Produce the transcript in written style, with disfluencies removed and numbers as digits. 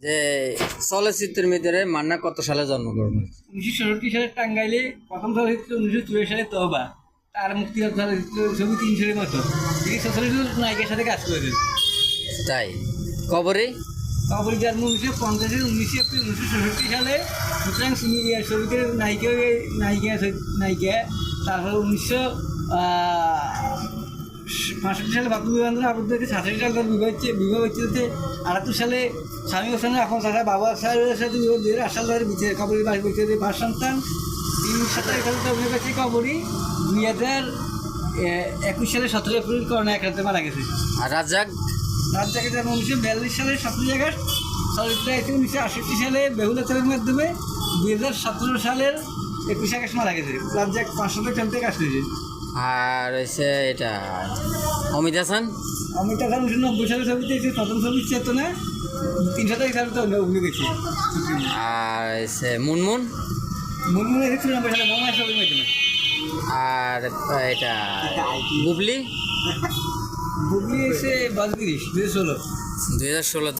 যে চলচ্চিত্রের ভিতরে মান্না কত সালে জন্মগ্রহণ করেছে? 1967 সালে টাঙ্গাইলে প্রথম চলচ্চিত্র 1964 সালে তওবা, তার মুক্তির চলচ্চিত্র ছবি 300-এর মতো। তিনি সোশ্যালিস্ট নায়িকার সাথে কাজ করেছেন। তাই কবরে তারপরে জন্ম 1950-এর 19 এপ্রিল 1967 সালে। সুতরাং ছবিতে নায়িকা তারপর 1965 সালে বাপুর বিমানবন্দরে আবদ্ধ হয়েছে। 67 সালে তার বিবাহ হচ্ছে 78 সালে স্বামী হোসেনের আপন চাচা বাবা সাহেবের সাথে বিবাহ। 2008 সালে তার কবরী বিচ্ছেদের 5 সন্তান। 3 সালে তার অভিনয় করেছে কবরী। 2021 সালে 17 এপ্রিল করোনা আক্রান্তে মারা গেছে। আর রাজ্জাক রাজ্জাকের জন্ম 1942 সালে 17 আগস্ট। চলচ্চিত্র আছে 1968 সালে বেহুলাচলের মাধ্যমে। 2017 সালের 21 আগস্ট মারা গেছে। রাজ্জাক 5 শতক খেলতে কাজ করেছে। আর হচ্ছে এটা অমিত হাসান। অমিতাভ খান 1990 সালে ছবিতে এসে প্রথম ছবি চেতনা 300 হিসাবে তো অভিনয় করেছে। আর হচ্ছে মুনমুন। মুনমুন এসে 94 সালে বোমা ছবির মাধ্যমে। আর এটা বুবলি বুবলি এসে 32 2016। 2016